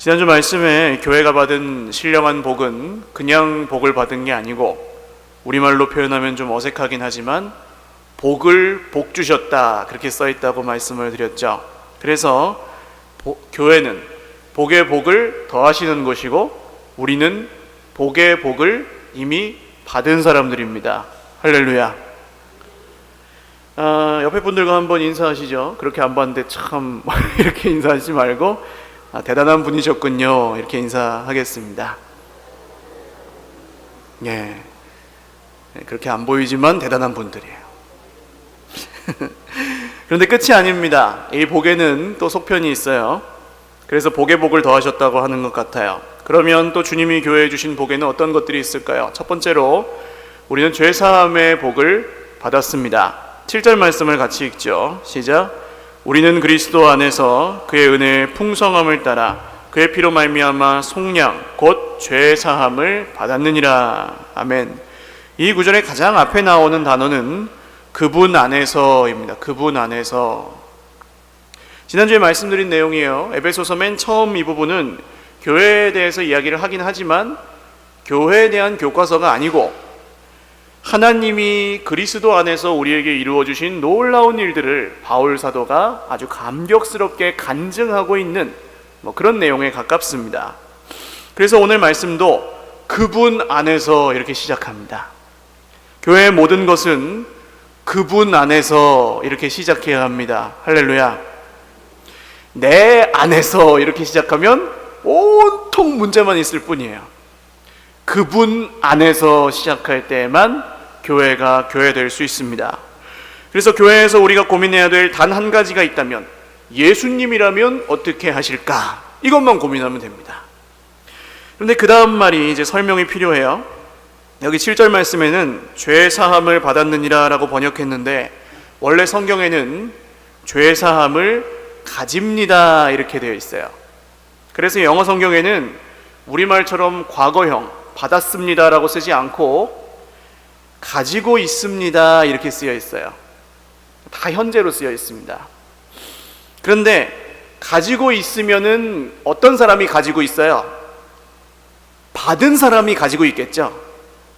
지난주 말씀에 교회가 받은 신령한 복은 그냥 복을 받은 게 아니고, 우리말로 표현하면 좀 어색하긴 하지만 복을 복 주셨다, 그렇게 써있다고 말씀을 드렸죠. 그래서 교회는 복의 복을 더하시는 곳이고, 우리는 복의 복을 이미 받은 사람들입니다. 할렐루야. 옆에 분들과 한번 인사하시죠. 그렇게 안 봤는데 참 이렇게 인사하지 말고 대단한 분이셨군요, 이렇게 인사하겠습니다. 예, 그렇게 안 보이지만 대단한 분들이에요. 그런데 끝이 아닙니다. 이 복에는 또 속편이 있어요. 그래서 복의 복을 더하셨다고 하는 것 같아요. 그러면 또 주님이 교회에 주신 복에는 어떤 것들이 있을까요? 첫 번째로 우리는 죄사함의 복을 받았습니다. 7절 말씀을 같이 읽죠. 시작. 우리는 그리스도 안에서 그의 은혜의 풍성함을 따라 그의 피로 말미암아 속량 곧 죄사함을 받았느니라. 아멘. 이 구절의 가장 앞에 나오는 단어는 그분 안에서입니다. 그분 안에서. 지난주에 말씀드린 내용이에요. 에베소서 맨 처음 이 부분은 교회에 대해서 이야기를 하긴 하지만 교회에 대한 교과서가 아니고, 하나님이 그리스도 안에서 우리에게 이루어주신 놀라운 일들을 바울 사도가 아주 감격스럽게 간증하고 있는 그런 내용에 가깝습니다. 그래서 오늘 말씀도 그분 안에서 이렇게 시작합니다. 교회의 모든 것은 그분 안에서 이렇게 시작해야 합니다. 할렐루야. 내 안에서 이렇게 시작하면 온통 문제만 있을 뿐이에요. 그분 안에서 시작할 때에만 교회가 교회될 수 있습니다. 그래서 교회에서 우리가 고민해야 될 단 한 가지가 있다면, 예수님이라면 어떻게 하실까? 이것만 고민하면 됩니다. 그런데 그 다음 말이 이제 설명이 필요해요. 여기 7절 말씀에는 죄사함을 받았느니라 라고 번역했는데, 원래 성경에는 죄사함을 가집니다 이렇게 되어 있어요. 그래서 영어 성경에는 우리말처럼 과거형 받았습니다 라고 쓰지 않고 가지고 있습니다 이렇게 쓰여 있어요. 다 현재로 쓰여 있습니다. 그런데 가지고 있으면은 어떤 사람이 가지고 있어요? 받은 사람이 가지고 있겠죠.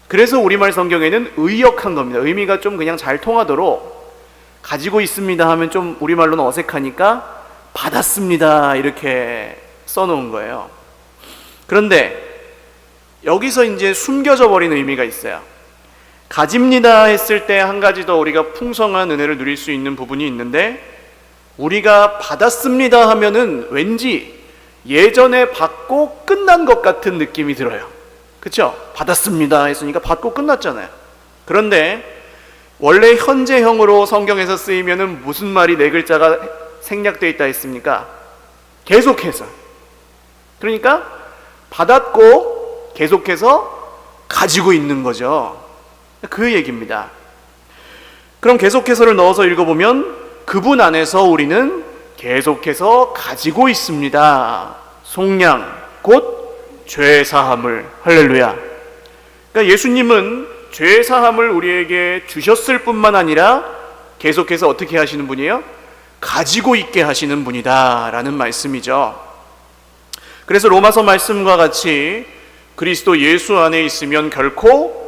그래서 우리말 성경에는 의역한 겁니다. 의미가 좀 그냥 잘 통하도록 가지고 있습니다 하면 좀 우리말로는 어색하니까 받았습니다 이렇게 써놓은 거예요. 그런데 여기서 이제 숨겨져 버린 의미가 있어요. 가집니다 했을 때 한 가지 더 우리가 풍성한 은혜를 누릴 수 있는 부분이 있는데, 우리가 받았습니다 하면은 왠지 예전에 받고 끝난 것 같은 느낌이 들어요. 그렇죠? 받았습니다 했으니까 받고 끝났잖아요. 그런데 원래 현재형으로 성경에서 쓰이면은 무슨 말이 네 글자가 생략되어 있다 했습니까? 계속해서. 그러니까 받았고 계속해서 가지고 있는 거죠. 그 얘기입니다. 그럼 계속해서를 넣어서 읽어보면 그분 안에서 우리는 계속해서 가지고 있습니다. 속량 곧 죄사함을. 할렐루야. 그러니까 예수님은 죄사함을 우리에게 주셨을 뿐만 아니라 계속해서 어떻게 하시는 분이에요? 가지고 있게 하시는 분이다 라는 말씀이죠. 그래서 로마서 말씀과 같이 그리스도 예수 안에 있으면 결코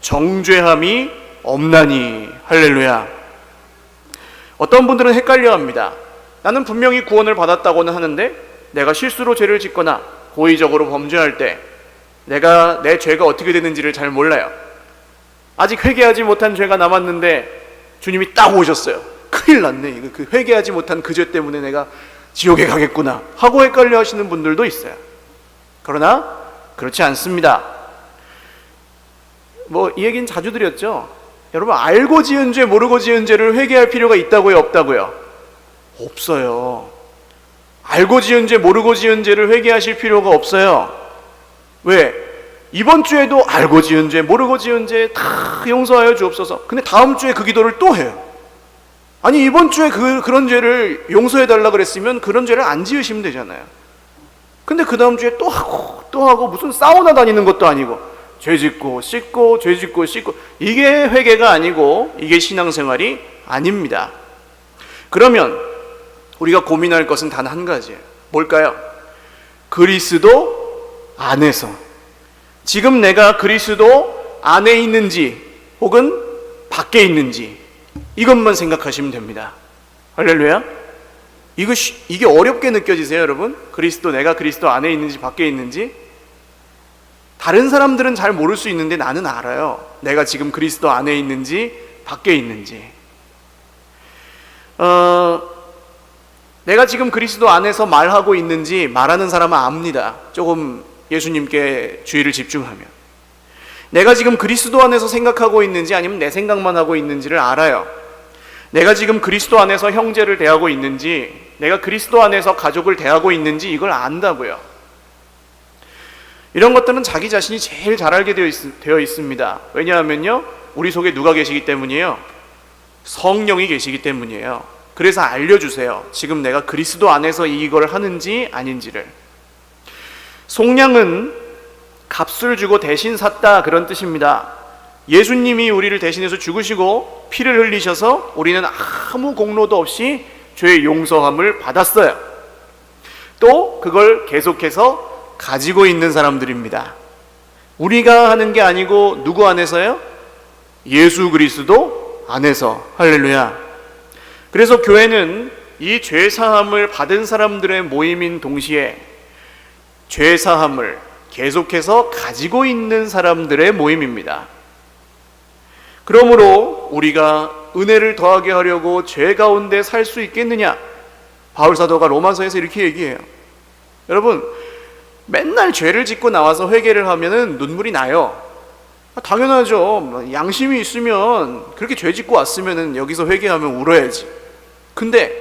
정죄함이 없나니. 할렐루야. 어떤 분들은 헷갈려 합니다. 나는 분명히 구원을 받았다고는 하는데 내가 실수로 죄를 짓거나 고의적으로 범죄할 때 내가 내 죄가 어떻게 되는지를 잘 몰라요. 아직 회개하지 못한 죄가 남았는데 주님이 딱 오셨어요. 큰일 났네. 그 회개하지 못한 그 죄 때문에 내가 지옥에 가겠구나 하고 헷갈려 하시는 분들도 있어요. 그러나 그렇지 않습니다. 이 얘기는 자주 드렸죠. 여러분, 알고 지은 죄 모르고 지은 죄를 회개할 필요가 있다고요, 없다고요? 없어요. 알고 지은 죄 모르고 지은 죄를 회개하실 필요가 없어요. 왜? 이번 주에도 알고 지은 죄 모르고 지은 죄 다 용서하여 주옵소서. 근데 다음 주에 그 기도를 또 해요. 아니, 이번 주에 그런 죄를 용서해달라 그랬으면 그런 죄를 안 지으시면 되잖아요. 근데 그 다음 주에 또 하고 무슨 사우나 다니는 것도 아니고 죄 짓고 씻고 죄 짓고 씻고, 이게 회개가 아니고 이게 신앙생활이 아닙니다. 그러면 우리가 고민할 것은 단 한 가지예요. 뭘까요? 그리스도 안에서. 지금 내가 그리스도 안에 있는지 혹은 밖에 있는지 이것만 생각하시면 됩니다. 할렐루야. 이게 어렵게 느껴지세요, 여러분? 내가 그리스도 안에 있는지 밖에 있는지? 다른 사람들은 잘 모를 수 있는데 나는 알아요. 내가 지금 그리스도 안에 있는지 밖에 있는지. 내가 지금 그리스도 안에서 말하고 있는지 말하는 사람은 압니다. 조금 예수님께 주의를 집중하면. 내가 지금 그리스도 안에서 생각하고 있는지 아니면 내 생각만 하고 있는지를 알아요. 내가 지금 그리스도 안에서 형제를 대하고 있는지, 내가 그리스도 안에서 가족을 대하고 있는지 이걸 안다고요. 이런 것들은 자기 자신이 제일 잘 알게 되어 있습니다. 왜냐하면요, 우리 속에 누가 계시기 때문이에요? 성령이 계시기 때문이에요. 그래서 알려주세요. 지금 내가 그리스도 안에서 이걸 하는지 아닌지를. 속량은 값을 주고 대신 샀다, 그런 뜻입니다. 예수님이 우리를 대신해서 죽으시고 피를 흘리셔서 우리는 아무 공로도 없이 죄의 용서함을 받았어요. 또 그걸 계속해서 가지고 있는 사람들입니다. 우리가 하는 게 아니고 누구 안에서요? 예수 그리스도 안에서. 할렐루야. 그래서 교회는 이 죄사함을 받은 사람들의 모임인 동시에 죄사함을 계속해서 가지고 있는 사람들의 모임입니다. 그러므로 우리가 은혜를 더하게 하려고 죄 가운데 살 수 있겠느냐? 바울사도가 로마서에서 이렇게 얘기해요. 여러분, 맨날 죄를 짓고 나와서 회개를 하면은 눈물이 나요. 당연하죠. 양심이 있으면 그렇게 죄 짓고 왔으면은 여기서 회개하면 울어야지. 근데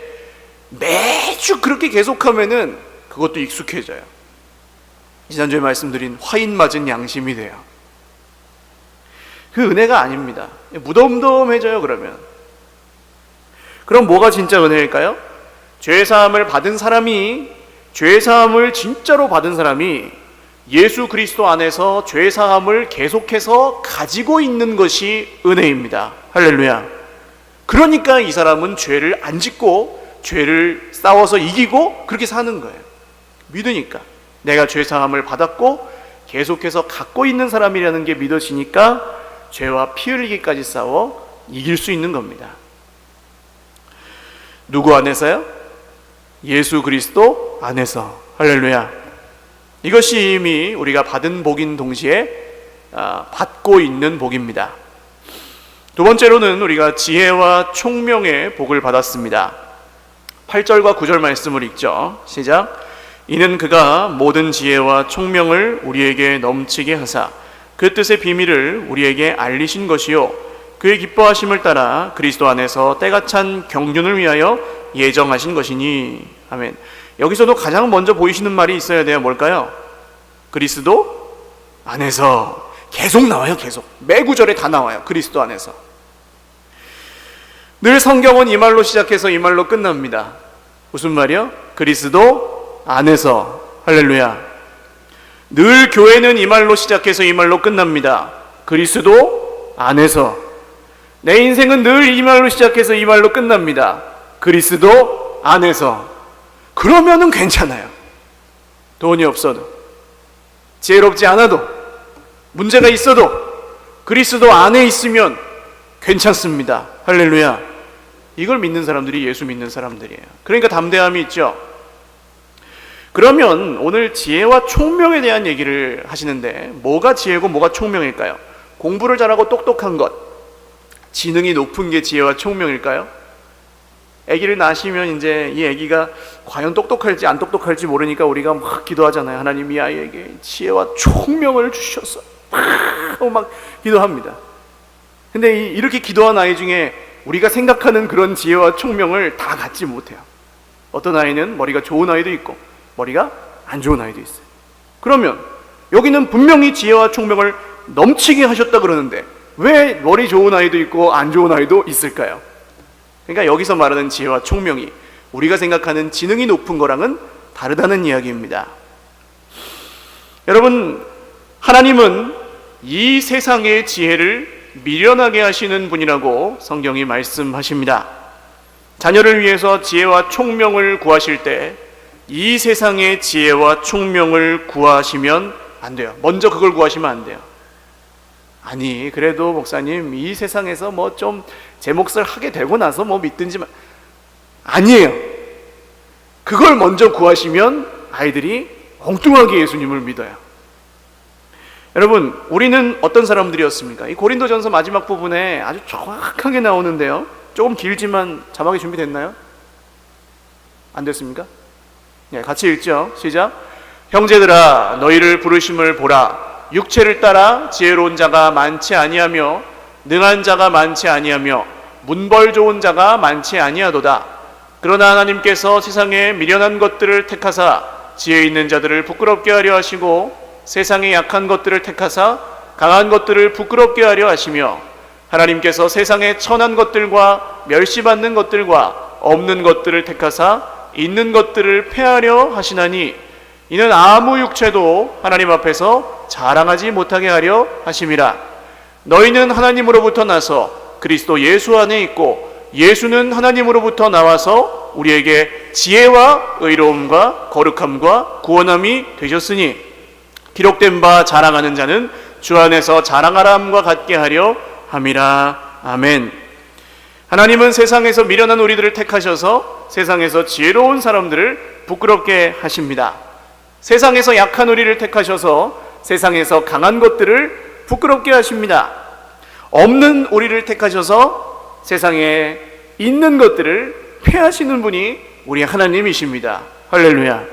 매주 그렇게 계속하면은 그것도 익숙해져요. 지난주에 말씀드린 화인 맞은 양심이 돼요. 그 은혜가 아닙니다. 무덤덤해져요. 그럼 뭐가 진짜 은혜일까요? 죄사함을 받은 사람이, 죄사함을 진짜로 받은 사람이 예수 그리스도 안에서 죄사함을 계속해서 가지고 있는 것이 은혜입니다. 할렐루야. 그러니까 이 사람은 죄를 안 짓고 죄를 싸워서 이기고 그렇게 사는 거예요. 믿으니까. 내가 죄사함을 받았고 계속해서 갖고 있는 사람이라는 게 믿어지니까 죄와 피 흘리기까지 싸워 이길 수 있는 겁니다. 누구 안에서요? 예수 그리스도 안에서. 할렐루야. 이것이 이미 우리가 받은 복인 동시에 받고 있는 복입니다. 두 번째로는 우리가 지혜와 총명의 복을 받았습니다. 8절과 9절 말씀을 읽죠. 시작. 이는 그가 모든 지혜와 총명을 우리에게 넘치게 하사 그 뜻의 비밀을 우리에게 알리신 것이요 그의 기뻐하심을 따라 그리스도 안에서 때가 찬 경륜을 위하여 예정하신 것이니. 아멘. 여기서도 가장 먼저 보이시는 말이 있어야 돼요. 뭘까요? 그리스도 안에서. 계속 나와요. 계속. 매 구절에 다 나와요. 그리스도 안에서. 늘 성경은 이 말로 시작해서 이 말로 끝납니다. 무슨 말이요? 그리스도 안에서. 할렐루야. 늘 교회는 이 말로 시작해서 이 말로 끝납니다. 그리스도 안에서. 내 인생은 늘 이 말로 시작해서 이 말로 끝납니다. 그리스도 안에서. 그러면은 괜찮아요. 돈이 없어도, 지혜롭지 않아도, 문제가 있어도 그리스도 안에 있으면 괜찮습니다. 할렐루야. 이걸 믿는 사람들이 예수 믿는 사람들이에요. 그러니까 담대함이 있죠. 그러면 오늘 지혜와 총명에 대한 얘기를 하시는데 뭐가 지혜고 뭐가 총명일까요? 공부를 잘하고 똑똑한 것, 지능이 높은 게 지혜와 총명일까요? 아기를 낳으시면 이제 이 아기가 과연 똑똑할지 안 똑똑할지 모르니까 우리가 막 기도하잖아요. 하나님 이 아이에게 지혜와 총명을 주셔서 막 기도합니다. 근데 이렇게 기도한 아이 중에 우리가 생각하는 그런 지혜와 총명을 다 갖지 못해요. 어떤 아이는 머리가 좋은 아이도 있고 머리가 안 좋은 아이도 있어요. 그러면 여기는 분명히 지혜와 총명을 넘치게 하셨다 그러는데 왜 머리 좋은 아이도 있고 안 좋은 아이도 있을까요? 그러니까 여기서 말하는 지혜와 총명이 우리가 생각하는 지능이 높은 거랑은 다르다는 이야기입니다. 여러분, 하나님은 이 세상의 지혜를 미련하게 하시는 분이라고 성경이 말씀하십니다. 자녀를 위해서 지혜와 총명을 구하실 때 이 세상의 지혜와 총명을 구하시면 안 돼요. 먼저 그걸 구하시면 안 돼요. 아니 그래도 목사님 이 세상에서 뭐 좀 제 몫을 하게 되고 나서 뭐 믿든지 아니에요. 그걸 먼저 구하시면 아이들이 엉뚱하게 예수님을 믿어요. 여러분 우리는 어떤 사람들이었습니까? 이 고린도전서 마지막 부분에 아주 정확하게 나오는데요, 조금 길지만 자막이 준비됐나요? 안 됐습니까? 네, 같이 읽죠. 시작. 형제들아 너희를 부르심을 보라. 육체를 따라 지혜로운 자가 많지 아니하며 능한 자가 많지 아니하며 문벌 좋은 자가 많지 아니하도다. 그러나 하나님께서 세상에 미련한 것들을 택하사 지혜 있는 자들을 부끄럽게 하려 하시고 세상에 약한 것들을 택하사 강한 것들을 부끄럽게 하려 하시며 하나님께서 세상에 천한 것들과 멸시받는 것들과 없는 것들을 택하사 있는 것들을 패하려 하시나니 이는 아무 육체도 하나님 앞에서 자랑하지 못하게 하려 하심이라. 너희는 하나님으로부터 나서 그리스도 예수 안에 있고 예수는 하나님으로부터 나와서 우리에게 지혜와 의로움과 거룩함과 구원함이 되셨으니 기록된 바 자랑하는 자는 주 안에서 자랑하라 함과 같게 하려 함이라. 아멘. 하나님은 세상에서 미련한 우리들을 택하셔서 세상에서 지혜로운 사람들을 부끄럽게 하십니다. 세상에서 약한 우리를 택하셔서 세상에서 강한 것들을 부끄럽게 하십니다. 없는 우리를 택하셔서 세상에 있는 것들을 폐하시는 분이 우리 하나님이십니다. 할렐루야.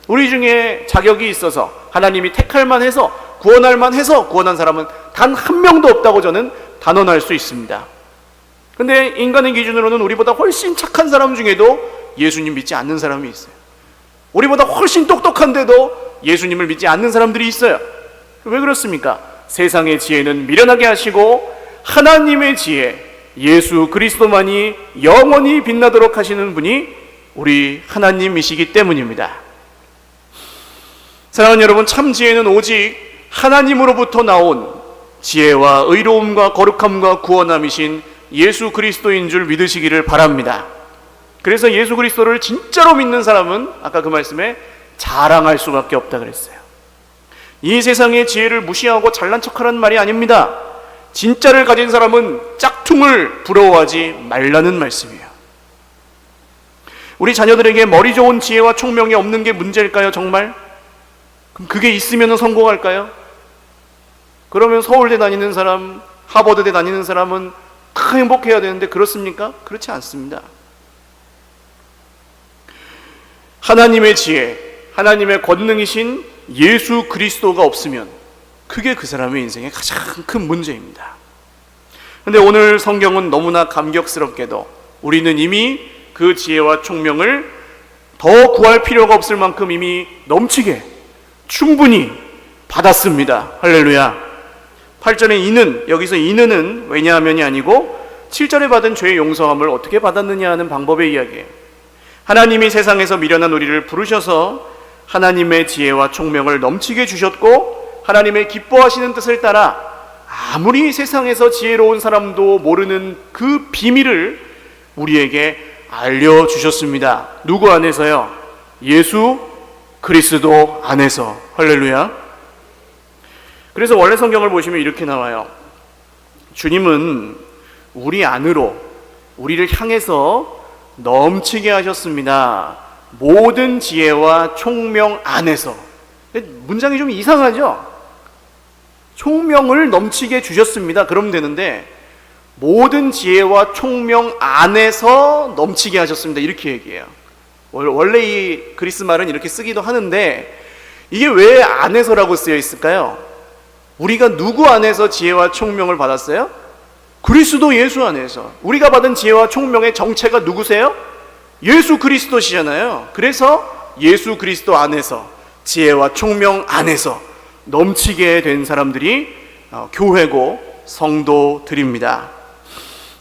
우리 중에 자격이 있어서 하나님이 택할 만해서 구원할 만해서 구원한 사람은 단 한 명도 없다고 저는 단언할 수 있습니다. 근데 인간의 기준으로는 우리보다 훨씬 착한 사람 중에도 예수님 믿지 않는 사람이 있어요. 우리보다 훨씬 똑똑한데도 예수님을 믿지 않는 사람들이 있어요. 왜 그렇습니까? 세상의 지혜는 미련하게 하시고 하나님의 지혜 예수 그리스도만이 영원히 빛나도록 하시는 분이 우리 하나님이시기 때문입니다. 사랑하는 여러분, 참 지혜는 오직 하나님으로부터 나온 지혜와 의로움과 거룩함과 구원함이신 예수 그리스도인 줄 믿으시기를 바랍니다. 그래서 예수 그리스도를 진짜로 믿는 사람은 아까 그 말씀에 자랑할 수밖에 없다 그랬어요. 이 세상의 지혜를 무시하고 잘난 척하라는 말이 아닙니다. 진짜를 가진 사람은 짝퉁을 부러워하지 말라는 말씀이에요. 우리 자녀들에게 머리 좋은 지혜와 총명이 없는 게 문제일까요, 정말? 그럼 그게 있으면 성공할까요? 그러면 서울대 다니는 사람, 하버드대 다니는 사람은 다 행복해야 되는데 그렇습니까? 그렇지 않습니다. 하나님의 지혜, 하나님의 권능이신 예수 그리스도가 없으면 그게 그 사람의 인생의 가장 큰 문제입니다. 그런데 오늘 성경은 너무나 감격스럽게도 우리는 이미 그 지혜와 총명을 더 구할 필요가 없을 만큼 이미 넘치게 충분히 받았습니다. 할렐루야. 8절에 이는, 여기서 이는은 왜냐하면이 아니고 7절에 받은 죄의 용서함을 어떻게 받았느냐 하는 방법의 이야기예요. 하나님이 세상에서 미련한 우리를 부르셔서 하나님의 지혜와 총명을 넘치게 주셨고 하나님의 기뻐하시는 뜻을 따라 아무리 세상에서 지혜로운 사람도 모르는 그 비밀을 우리에게 알려주셨습니다. 누구 안에서요? 예수 그리스도 안에서. 할렐루야. 그래서 원래 성경을 보시면 이렇게 나와요. 주님은 우리 안으로 우리를 향해서 넘치게 하셨습니다. 모든 지혜와 총명 안에서. 문장이 좀 이상하죠? 총명을 넘치게 주셨습니다. 그러면 되는데 모든 지혜와 총명 안에서 넘치게 하셨습니다. 이렇게 얘기해요. 원래 이 그리스 말은 이렇게 쓰기도 하는데 이게 왜 안에서라고 쓰여 있을까요? 우리가 누구 안에서 지혜와 총명을 받았어요? 그리스도 예수 안에서. 우리가 받은 지혜와 총명의 정체가 누구세요? 예수 그리스도시잖아요. 그래서 예수 그리스도 안에서 지혜와 총명 안에서 넘치게 된 사람들이 교회고 성도들입니다.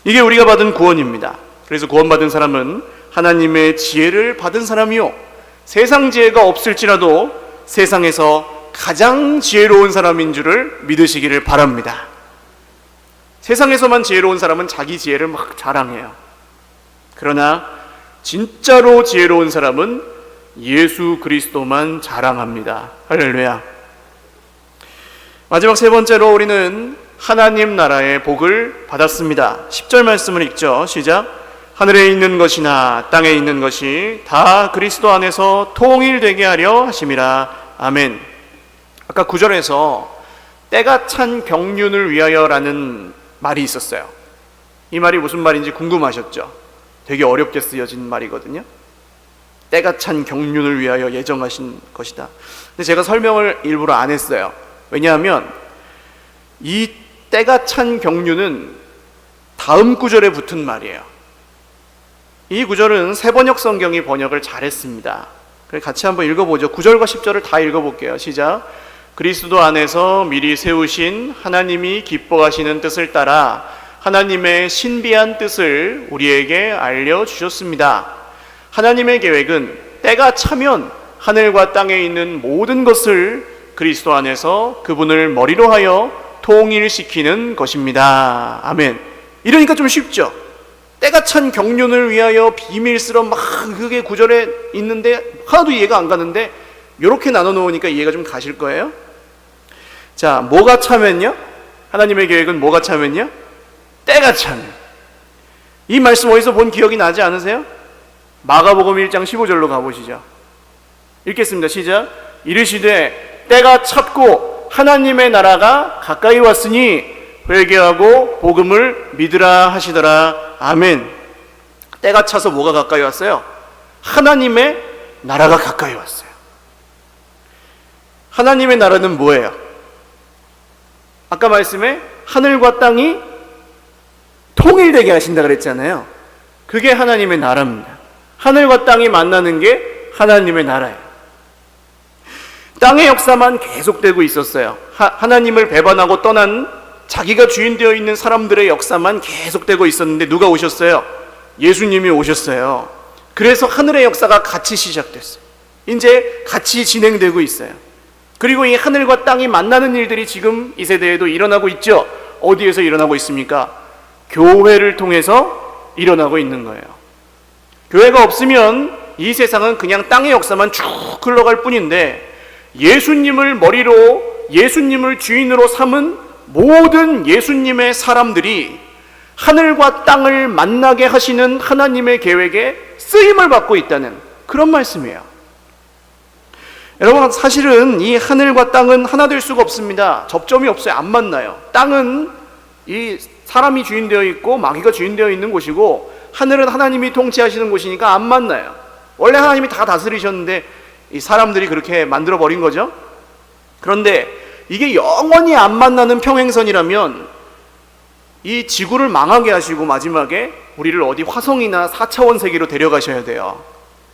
이게 우리가 받은 구원입니다. 그래서 구원받은 사람은 하나님의 지혜를 받은 사람이요, 세상 지혜가 없을지라도 세상에서 가장 지혜로운 사람인 줄을 믿으시기를 바랍니다. 세상에서만 지혜로운 사람은 자기 지혜를 막 자랑해요. 그러나 진짜로 지혜로운 사람은 예수 그리스도만 자랑합니다. 할렐루야. 마지막 세 번째로 우리는 하나님 나라의 복을 받았습니다. 10절 말씀을 읽죠. 시작. 하늘에 있는 것이나 땅에 있는 것이 다 그리스도 안에서 통일되게 하려 하심이라. 아멘. 아까 9절에서 때가 찬 경륜을 위하여라는 말이 있었어요. 이 말이 무슨 말인지 궁금하셨죠? 되게 어렵게 쓰여진 말이거든요. 때가 찬 경륜을 위하여 예정하신 것이다. 근데 제가 설명을 일부러 안 했어요. 왜냐하면 이 때가 찬 경륜은 다음 구절에 붙은 말이에요. 이 구절은 세번역 성경이 번역을 잘했습니다. 같이 한번 읽어보죠. 9절과 10절을 다 읽어볼게요. 시작. 그리스도 안에서 미리 세우신 하나님이 기뻐하시는 뜻을 따라 하나님의 신비한 뜻을 우리에게 알려주셨습니다. 하나님의 계획은 때가 차면 하늘과 땅에 있는 모든 것을 그리스도 안에서 그분을 머리로 하여 통일시키는 것입니다. 아멘. 이러니까 좀 쉽죠? 때가 찬 경륜을 위하여 비밀스러운 막 그게 구절에 있는데 하나도 이해가 안 가는데 이렇게 나눠 놓으니까 이해가 좀 가실 거예요. 자, 뭐가 차면요? 하나님의 계획은 뭐가 차면요? 때가 차면. 이 말씀 어디서 본 기억이 나지 않으세요? 마가복음 1장 15절로 가보시죠. 읽겠습니다. 시작. 이르시되 때가 찼고 하나님의 나라가 가까이 왔으니 회개하고 복음을 믿으라 하시더라. 아멘. 때가 차서 뭐가 가까이 왔어요? 하나님의 나라가 가까이 왔어요. 하나님의 나라는 뭐예요? 아까 말씀에 하늘과 땅이 통일되게 하신다 그랬잖아요. 그게 하나님의 나라입니다. 하늘과 땅이 만나는 게 하나님의 나라예요. 땅의 역사만 계속되고 있었어요. 하나님을 배반하고 떠난 자기가 주인 되어 있는 사람들의 역사만 계속되고 있었는데 누가 오셨어요? 예수님이 오셨어요. 그래서 하늘의 역사가 같이 시작됐어요. 이제 같이 진행되고 있어요. 그리고 이 하늘과 땅이 만나는 일들이 지금 이 세대에도 일어나고 있죠. 어디에서 일어나고 있습니까? 교회를 통해서 일어나고 있는 거예요. 교회가 없으면 이 세상은 그냥 땅의 역사만 쭉 흘러갈 뿐인데 예수님을 머리로 예수님을 주인으로 삼은 모든 예수님의 사람들이 하늘과 땅을 만나게 하시는 하나님의 계획에 쓰임을 받고 있다는 그런 말씀이에요. 여러분, 사실은 이 하늘과 땅은 하나 될 수가 없습니다. 접점이 없어요. 안 만나요. 땅은 이 사람이 주인되어 있고 마귀가 주인되어 있는 곳이고 하늘은 하나님이 통치하시는 곳이니까 안 만나요. 원래 하나님이 다 다스리셨는데 이 사람들이 그렇게 만들어버린 거죠. 그런데 이게 영원히 안 만나는 평행선이라면 이 지구를 망하게 하시고 마지막에 우리를 어디 화성이나 4차원 세계로 데려가셔야 돼요.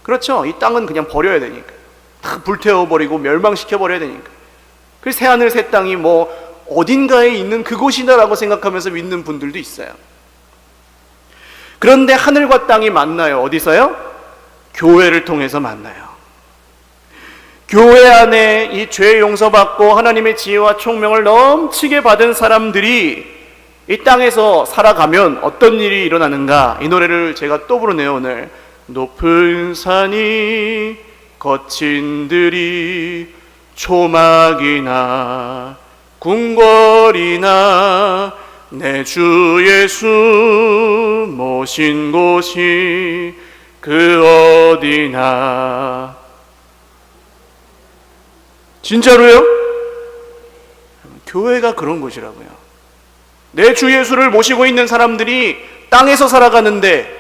그렇죠? 이 땅은 그냥 버려야 되니까. 다 불태워버리고 멸망시켜버려야 되니까. 그래서 새하늘 새 땅이 뭐 어딘가에 있는 그곳이다라고 생각하면서 믿는 분들도 있어요. 그런데 하늘과 땅이 만나요. 어디서요? 교회를 통해서 만나요. 교회 안에 이 죄 용서받고 하나님의 지혜와 총명을 넘치게 받은 사람들이 이 땅에서 살아가면 어떤 일이 일어나는가? 이 노래를 제가 또 부르네요. 오늘 높은 산이 거친 들이 초막이나 궁궐이나 내 주 예수 모신 곳이 그 어디나. 진짜로요? 교회가 그런 곳이라고요. 내 주 예수를 모시고 있는 사람들이 땅에서 살아가는데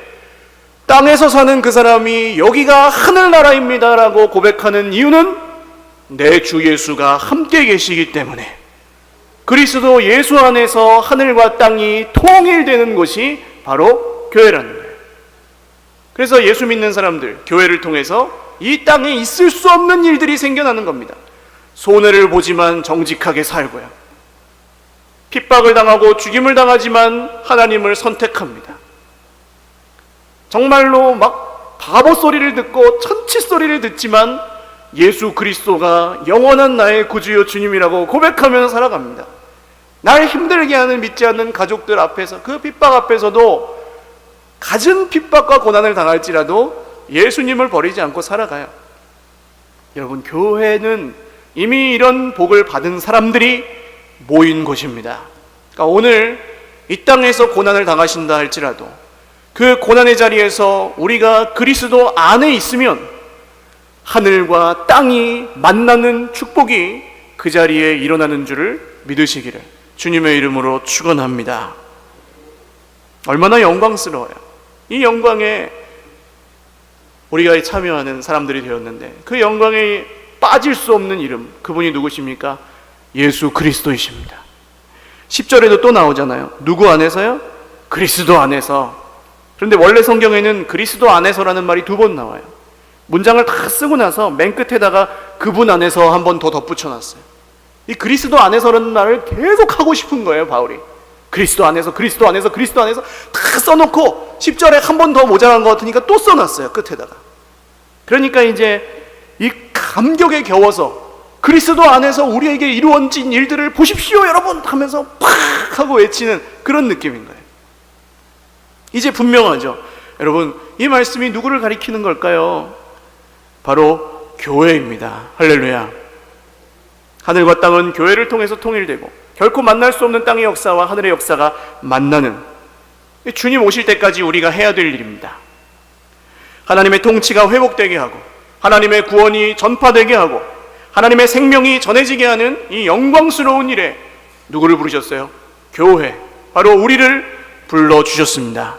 땅에서 사는 그 사람이 여기가 하늘나라입니다 라고 고백하는 이유는 내 주 예수가 함께 계시기 때문에 그리스도 예수 안에서 하늘과 땅이 통일되는 곳이 바로 교회라는 거예요. 그래서 예수 믿는 사람들, 교회를 통해서 이 땅에 있을 수 없는 일들이 생겨나는 겁니다. 손해를 보지만 정직하게 살고요. 핍박을 당하고 죽임을 당하지만 하나님을 선택합니다. 정말로 막 바보 소리를 듣고 천치 소리를 듣지만 예수 그리스도가 영원한 나의 구주요 주님이라고 고백하면서 살아갑니다. 날 힘들게 하는 믿지 않는 가족들 앞에서 그 핍박 앞에서도 갖은 핍박과 고난을 당할지라도 예수님을 버리지 않고 살아가요. 여러분, 교회는 이미 이런 복을 받은 사람들이 모인 곳입니다. 그러니까 오늘 이 땅에서 고난을 당하신다 할지라도 그 고난의 자리에서 우리가 그리스도 안에 있으면 하늘과 땅이 만나는 축복이 그 자리에 일어나는 줄을 믿으시기를 주님의 이름으로 축원합니다. 얼마나 영광스러워요. 이 영광에 우리가 참여하는 사람들이 되었는데 그 영광에 빠질 수 없는 이름, 그분이 누구십니까? 예수 그리스도이십니다. 10절에도 또 나오잖아요. 누구 안에서요? 그리스도 안에서. 그런데 원래 성경에는 그리스도 안에서라는 말이 2번 나와요. 문장을 다 쓰고 나서 맨 끝에다가 그분 안에서 한 번 더 덧붙여놨어요. 이 그리스도 안에서라는 말을 계속 하고 싶은 거예요, 바울이. 그리스도 안에서, 그리스도 안에서, 그리스도 안에서 다 써놓고 10절에 한 번 더 모자란 것 같으니까 또 써놨어요, 끝에다가. 그러니까 이제 이 감격에 겨워서 그리스도 안에서 우리에게 이루어진 일들을 보십시오 여러분 하면서 팍 하고 외치는 그런 느낌인 거예요. 이제 분명하죠. 여러분, 이 말씀이 누구를 가리키는 걸까요? 바로 교회입니다. 할렐루야. 하늘과 땅은 교회를 통해서 통일되고 결코 만날 수 없는 땅의 역사와 하늘의 역사가 만나는, 주님 오실 때까지 우리가 해야 될 일입니다. 하나님의 통치가 회복되게 하고 하나님의 구원이 전파되게 하고 하나님의 생명이 전해지게 하는 이 영광스러운 일에 누구를 부르셨어요? 교회, 바로 우리를 불러주셨습니다.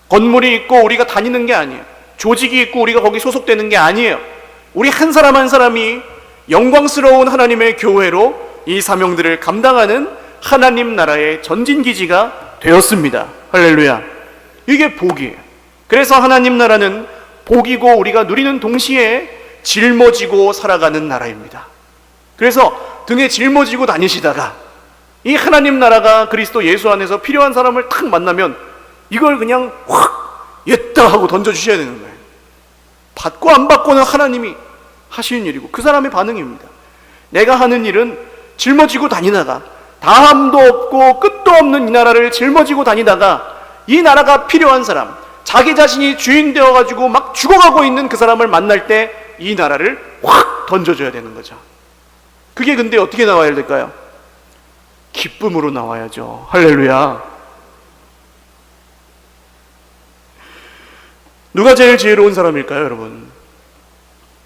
건물이 있고 우리가 다니는 게 아니에요. 조직이 있고 우리가 거기 소속되는 게 아니에요. 우리 한 사람 한 사람이 영광스러운 하나님의 교회로 이 사명들을 감당하는 하나님 나라의 전진기지가 되었습니다. 할렐루야. 이게 복이에요. 그래서 하나님 나라는 복이고 우리가 누리는 동시에 짊어지고 살아가는 나라입니다. 그래서 등에 짊어지고 다니시다가 이 하나님 나라가 그리스도 예수 안에서 필요한 사람을 탁 만나면 이걸 그냥 확 옛다 하고 던져주셔야 되는 거예요. 받고 안 받고는 하나님이 하시는 일이고 그 사람의 반응입니다. 내가 하는 일은 짊어지고 다니다가 다함도 없고 끝도 없는 이 나라를 짊어지고 다니다가 이 나라가 필요한 사람, 자기 자신이 주인 되어가지고 막 죽어가고 있는 그 사람을 만날 때 이 나라를 확 던져줘야 되는 거죠. 그게 근데 어떻게 나와야 될까요? 기쁨으로 나와야죠. 할렐루야. 누가 제일 지혜로운 사람일까요, 여러분?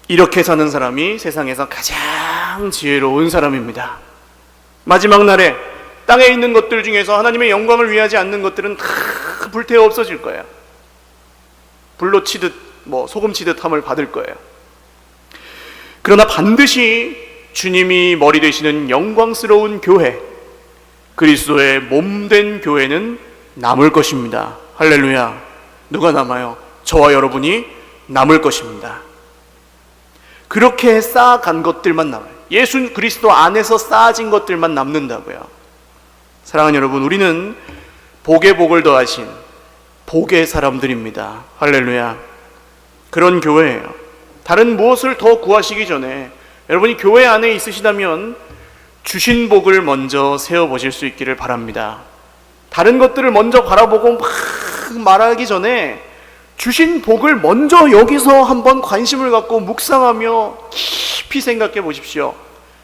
이렇게 사는 사람이 세상에서 가장 지혜로운 사람입니다. 마지막 날에 땅에 있는 것들 중에서 하나님의 영광을 위하지 않는 것들은 다 불태워 없어질 거예요. 불로 치듯 소금 치듯 함을 받을 거예요. 그러나 반드시 주님이 머리 되시는 영광스러운 교회, 그리스도의 몸된 교회는 남을 것입니다. 할렐루야. 누가 남아요? 저와 여러분이 남을 것입니다. 그렇게 쌓아간 것들만 남아요. 예수 그리스도 안에서 쌓아진 것들만 남는다고요. 사랑하는 여러분, 우리는 복에 복을 더하신 복의 사람들입니다. 할렐루야. 그런 교회예요. 다른 무엇을 더 구하시기 전에 여러분이 교회 안에 있으시다면 주신 복을 먼저 세워보실 수 있기를 바랍니다. 다른 것들을 먼저 바라보고 막 말하기 전에 주신 복을 먼저 여기서 한번 관심을 갖고 묵상하며 깊이 생각해 보십시오.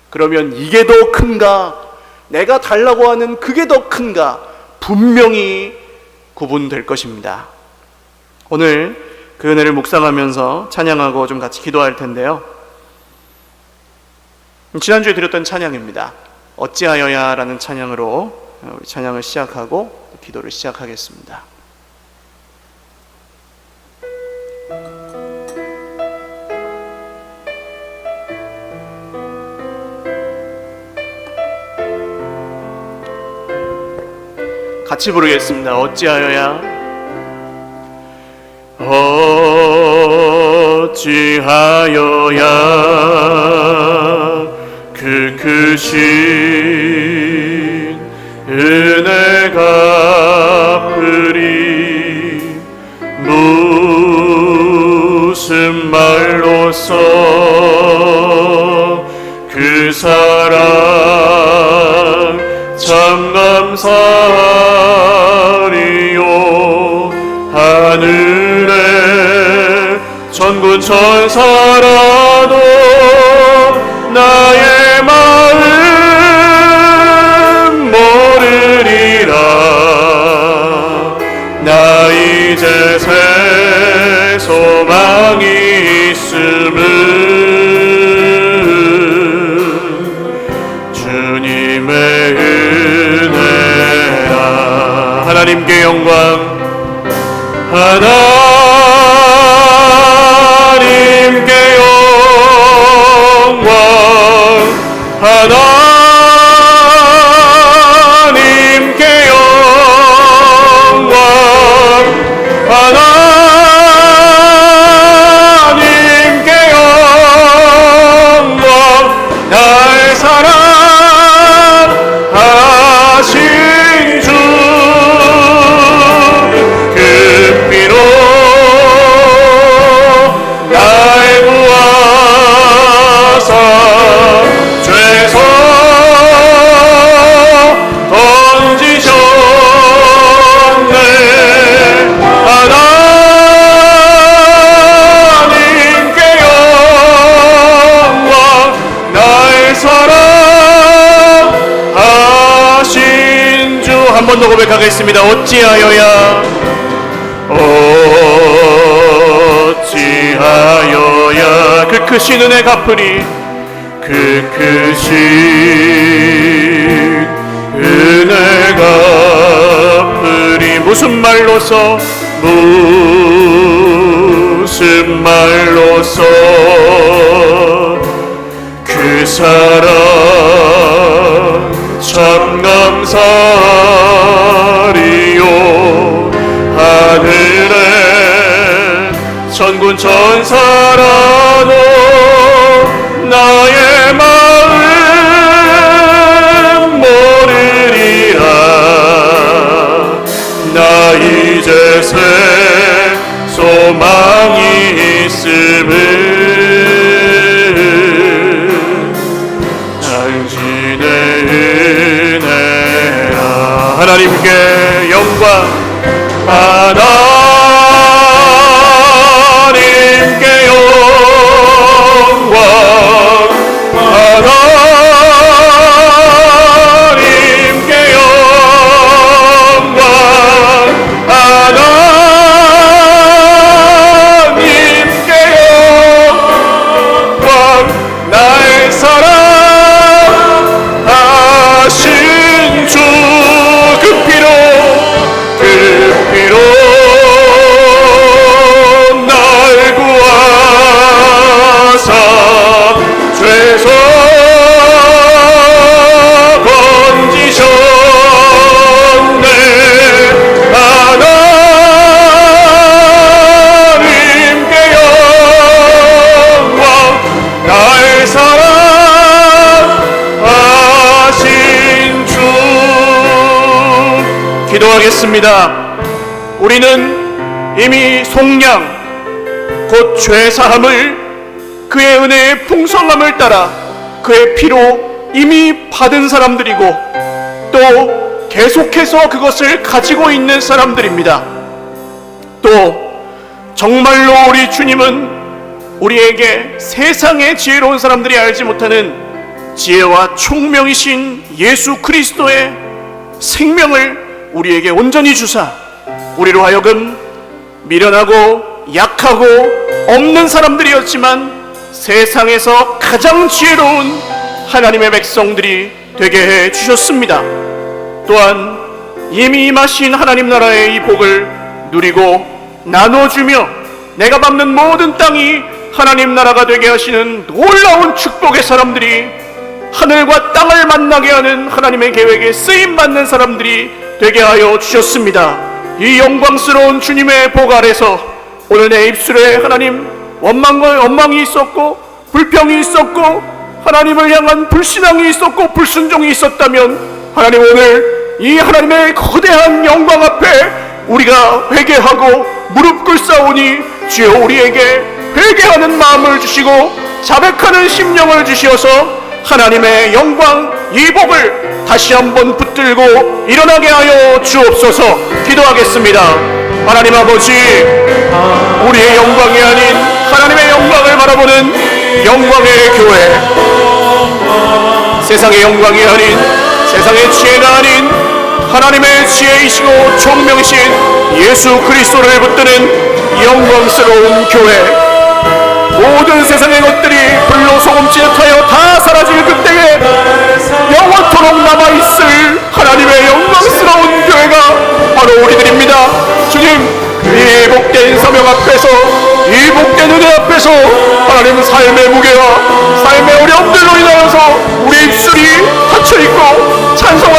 그러면 이게 더 큰가? 내가 달라고 하는 그게 더 큰가? 분명히 구분될 것입니다. 오늘 그 은혜를 묵상하면서 찬양하고 좀 같이 기도할 텐데요. 지난주에 드렸던 찬양입니다. 어찌하여야 라는 찬양으로 찬양을 시작하고 기도를 시작하겠습니다. 같이 부르겠습니다. 어찌하여야 어찌하여야 그 크신 은혜 갚으리 무슨 말로써 그 사랑 참 감사하리요 하늘에 천군 천사라도 하나님께 영광 하나님께 영광 날 사랑하신 주 그 피로 날 구하사 죄서 던지셨네 하나님께 영광 날 사랑하신 주 한 번 더 고백하겠습니다. 어찌하여야 그 크신 은혜 갚으리 그 크신 은혜 갚으리 무슨 말로써 그 사랑 참 감사리요 하늘에 천군 천사라도 나의 마음 모르리라 나 이제 새 소망이 있음을 당신의 은혜라 하나님께 영광 하나님께 영광 하나님께 영광 하나님께 영광 날 사랑하신 주 그 피로 날 구하사 죄서 건지셨네 하나님께 영광 날 사랑하신 주 기도하겠습니다. 우리는 이미 속량 곧 죄사함을 그의 은혜의 풍성함을 따라 그의 피로 이미 받은 사람들이고 또 계속해서 그것을 가지고 있는 사람들입니다. 또 정말로 우리 주님은 우리에게 세상의 지혜로운 사람들이 알지 못하는 지혜와 총명이신 예수 그리스도의 생명을 우리에게 온전히 주사 우리로 하여금 미련하고 약하고 없는 사람들이었지만 세상에서 가장 지혜로운 하나님의 백성들이 되게 해 주셨습니다. 또한 이미 임하신 하나님 나라의 이 복을 누리고 나눠주며 내가 밟는 모든 땅이 하나님 나라가 되게 하시는 놀라운 축복의 사람들이 하늘과 땅을 만나게 하는 하나님의 계획에 쓰임받는 사람들이 되게 하여 주셨습니다. 이 영광스러운 주님의 복 아래서 오늘 내 입술에 하나님 원망이 있었고 불평이 있었고 하나님을 향한 불신앙이 있었고 불순종이 있었다면 하나님 오늘 이 하나님의 거대한 영광 앞에 우리가 회개하고 무릎 꿇사오니 주여 우리에게 회개하는 마음을 주시고 자백하는 심령을 주시어서 하나님의 영광 이 복을 다시 한번 붙들고 일어나게 하여 주옵소서. 기도하겠습니다. 하나님 아버지, 우리의 영광이 아닌 하나님의 영광을 바라보는 영광의 교회, 세상의 영광이 아닌 세상의 지혜가 아닌 하나님의 지혜이시고 총명이신 예수 그리스도를 붙드는 영광스러운 교회, 모든 세상의 것들이 불로 소금짓하여 다 사라질 그때에 영원토록 남아있을 하나님의 영광스러운 교회가 바로 우리들입니다. 주님, 이 복된 사명 앞에서, 이 복된 은혜 앞에서 하나님 삶의 무게와 삶의 어려움들로 인하여서 우리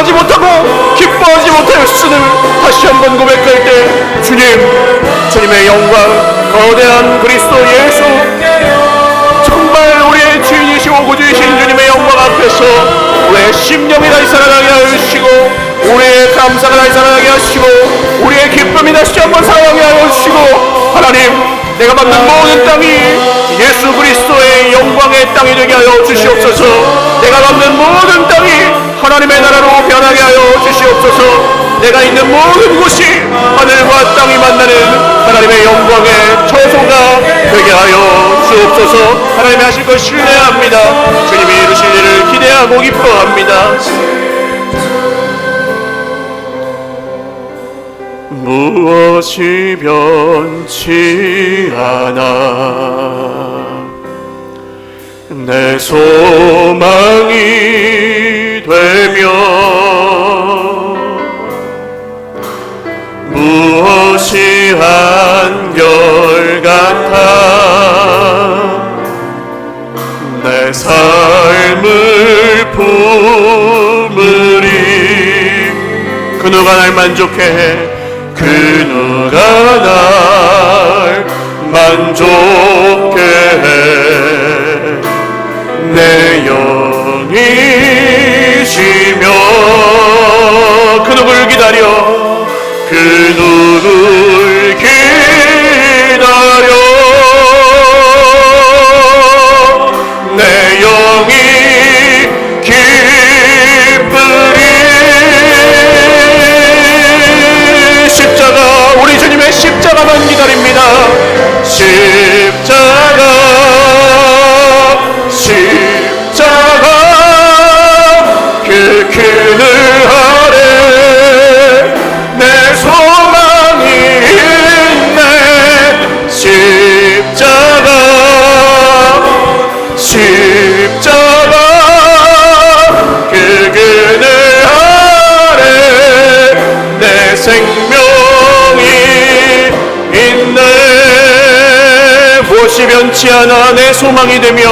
감사하지 못하고 기뻐하지 못하였음을 다시 한번 고백할 때 주님의 영광, 거대한 그리스도 예수, 정말 우리의 주인이시고 구주이신 주님의 영광 앞에서 우리의 심령이 다시 살아나게 하시고, 우리의 감사가 다시 살아나게 하시고, 우리의 기쁨이 다시 한번 살아나게 하시고, 하나님, 내가 받는 모든 땅이 예수 그리스도의 영광의 땅이 되게 하여 주시옵소서. 내가 받는 모든 땅이 하나님의 나라로 변하게 하여 주시옵소서. 내가 있는 모든 곳이 하늘과 땅이 만나는 하나님의 영광의 처소가 되게 하여 주옵소서. 하나님이 하실 것 신뢰합니다. 주님이 이루실 일을 기대하고 기뻐합니다. 무엇이 변치 않아 내 소망이 되며, 무엇이 한결같아 내 삶을 품으리. 그 누가 날 만족해 해, 그 누가 날 만족해 해. 내 영이시며 그 누굴 기다려, 그 누굴 기다려. 내 영이 기쁘리. 십자가, 우리 주님의 십자가만 기다립니다. 십자가, 십자가, 그 그늘 아래 내 소망이 있네. 십자가, 십자가, 그 그늘 아래 내 생명이 있네. 무엇이 변치 않아 내 소망이 되며,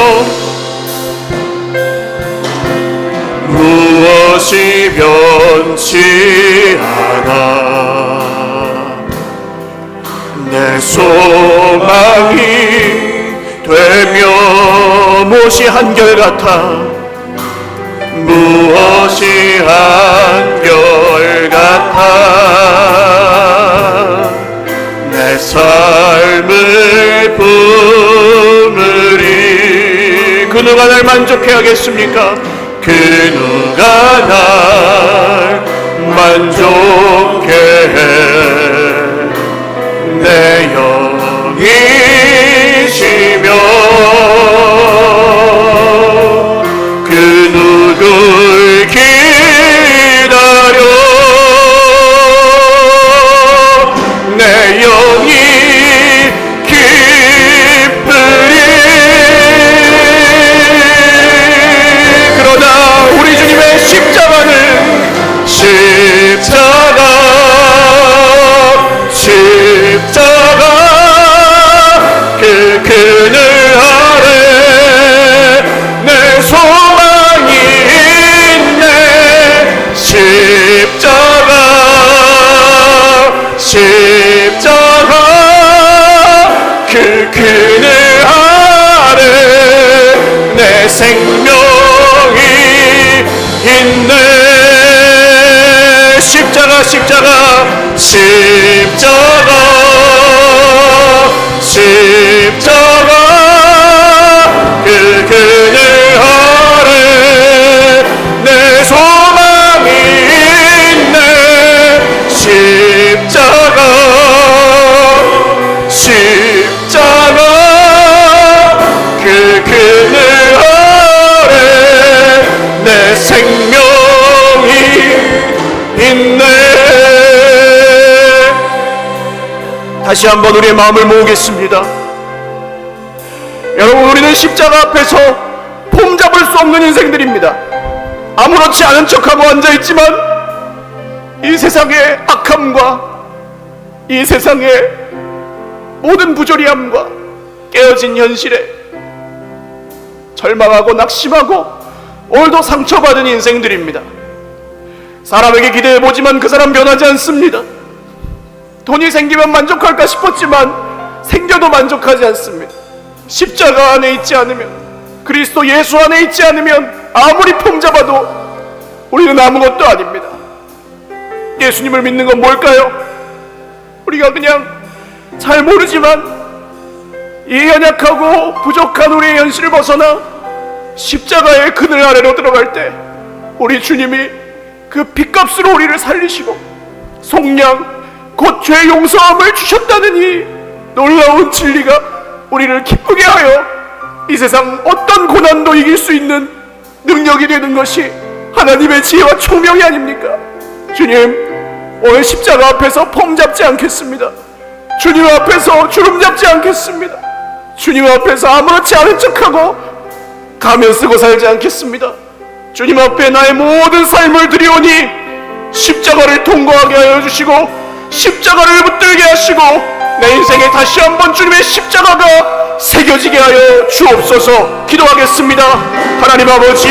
무엇이 변치 않아 내 소망이 되며, 무엇이 한결같아, 무엇이 한결같아 내 삶을 품으리. 그 누가 날 만족해 하겠습니까? 그 누가 날 만족해 해. 내 영이시며 그 누굴 기다려. 내 영이 기쁘리. 그러나 우리 주님의 십자가는 십자가, 십자가, 그 그늘 아래 내 소망이 있네. 십자가, 십자가, 그 그늘 아래 내 생명이 있네. 십자가, 십자가, 십자가, 십자가, 그 그늘 아래 내 소망이 있네. 십자가, 십자가, 그 그늘 아래 내 생명이 있네. 다시 한번 우리의 마음을 모으겠습니다. 여러분, 우리는 십자가 앞에서 폼잡을 수 없는 인생들입니다. 아무렇지 않은 척하고 앉아있지만 이 세상의 악함과 이 세상의 모든 부조리함과 깨어진 현실에 절망하고 낙심하고 오늘도 상처받은 인생들입니다. 사람에게 기대해보지만 그 사람 변하지 않습니다. 돈이 생기면 만족할까 싶었지만 생겨도 만족하지 않습니다. 십자가 안에 있지 않으면, 그리스도 예수 안에 있지 않으면 아무리 폼잡아도 우리는 아무것도 아닙니다. 예수님을 믿는 건 뭘까요? 우리가 그냥 잘 모르지만 이 연약하고 부족한 우리의 현실을 벗어나 십자가의 그늘 아래로 들어갈 때 우리 주님이 그 핏값으로 우리를 살리시고 속량 곧 죄 용서함을 주셨다는 이 놀라운 진리가 우리를 기쁘게 하여 이 세상 어떤 고난도 이길 수 있는 능력이 되는 것이 하나님의 지혜와 총명이 아닙니까? 주님, 오늘 십자가 앞에서 폼 잡지 않겠습니다. 주님 앞에서 주름 잡지 않겠습니다. 주님 앞에서 아무렇지 않은 척하고 가면 쓰고 살지 않겠습니다. 주님 앞에 나의 모든 삶을 드리오니 십자가를 통과하게 하여 주시고 십자가를 붙들게 하시고 내 인생에 다시 한번 주님의 십자가가 새겨지게 하여 주옵소서. 기도하겠습니다. 하나님 아버지,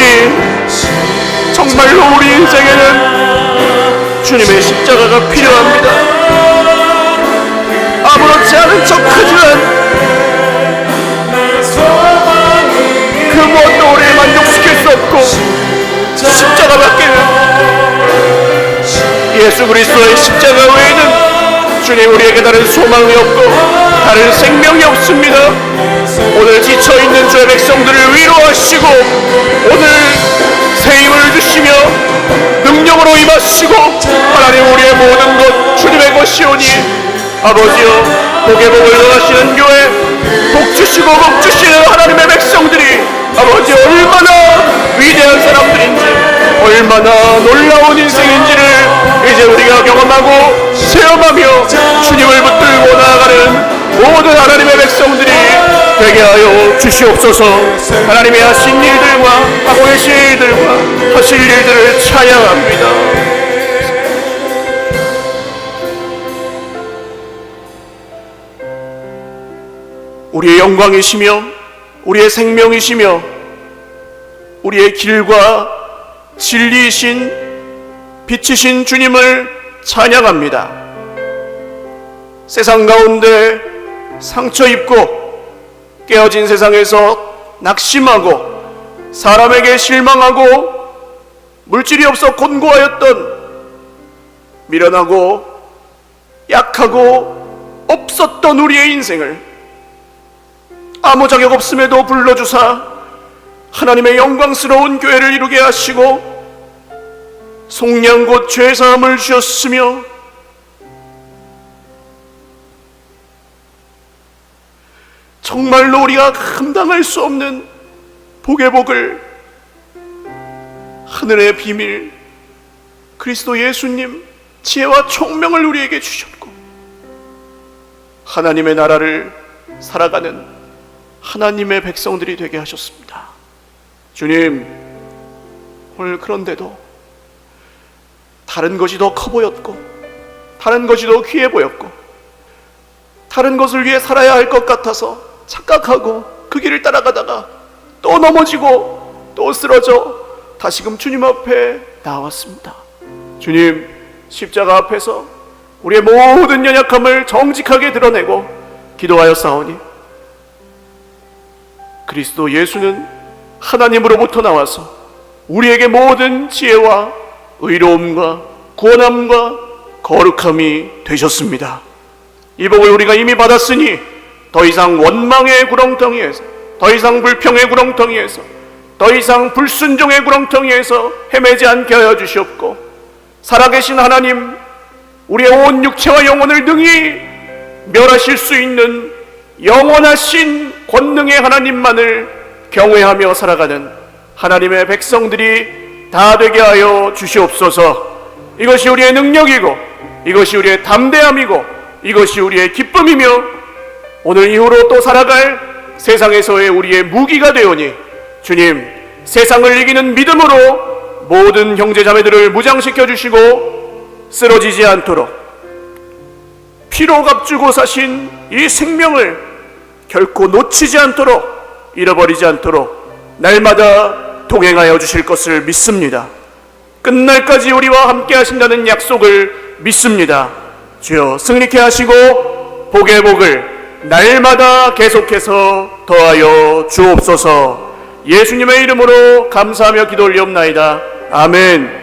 정말로 우리 인생에는 주님의 십자가가 필요합니다. 아무렇지 않은 척하지만 그 무엇도 우리를 만족시킬 수 없고 십자가밖에는, 예수 그리스도의 십자가 외에는 주님 우리에게 다른 소망이 없고 다른 생명이 없습니다. 오늘 지쳐있는 주의 백성들을 위로하시고 오늘 새 힘을 주시며 능력으로 임하시고 하나님 우리의 모든 것 주님의 것이오니 아버지여, 복의 복을 더하시는 교회, 복 주시고 복 주시는 하나님의 백성들이 아버지 얼마나 위대한 사람들인지, 얼마나 놀라운 인생인지를 이제 우리가 경험하고 체험하며 주님을 붙들고 나아가는 모든 하나님의 백성들이 되게 하여 주시옵소서. 하나님의 하신 일들과 하고 계신 일들과 하실 일들을 찬양합니다. 우리의 영광이시며 우리의 생명이시며 우리의 길과 진리이신 빛이신 주님을 찬양합니다. 세상 가운데 상처 입고 깨어진 세상에서 낙심하고 사람에게 실망하고 물질이 없어 곤고하였던 미련하고 약하고 없었던 우리의 인생을 아무 자격 없음에도 불러주사 하나님의 영광스러운 교회를 이루게 하시고 속량 곧 죄사함을 주셨으며 정말로 우리가 감당할 수 없는 복의 복을, 하늘의 비밀 그리스도 예수님 지혜와 총명을 우리에게 주셨고 하나님의 나라를 살아가는 하나님의 백성들이 되게 하셨습니다. 주님, 오늘 그런데도 다른 것이 더 커 보였고 다른 것이 더 귀해 보였고 다른 것을 위해 살아야 할 것 같아서 착각하고 그 길을 따라가다가 또 넘어지고 또 쓰러져 다시금 주님 앞에 나왔습니다. 주님, 십자가 앞에서 우리의 모든 연약함을 정직하게 드러내고 기도하여 싸우니 그리스도 예수는 하나님으로부터 나와서 우리에게 모든 지혜와 의로움과 구원함과 거룩함이 되셨습니다. 이 복을 우리가 이미 받았으니 더 이상 원망의 구렁텅이에서, 더 이상 불평의 구렁텅이에서, 더 이상 불순종의 구렁텅이에서 헤매지 않게 하여 주시옵고 살아계신 하나님, 우리의 온 육체와 영혼을 능히 멸하실 수 있는 영원하신 권능의 하나님만을 경외하며 살아가는 하나님의 백성들이 다 되게 하여 주시옵소서. 이것이 우리의 능력이고 이것이 우리의 담대함이고 이것이 우리의 기쁨이며 오늘 이후로 또 살아갈 세상에서의 우리의 무기가 되오니 주님, 세상을 이기는 믿음으로 모든 형제자매들을 무장시켜 주시고 쓰러지지 않도록 피로 값주고 사신 이 생명을 결코 놓치지 않도록 잃어버리지 않도록 날마다 동행하여 주실 것을 믿습니다. 끝날까지 우리와 함께 하신다는 약속을 믿습니다. 주여 승리케 하시고 복의 복을 날마다 계속해서 더하여 주옵소서. 예수님의 이름으로 감사하며 기도 올리옵나이다. 아멘.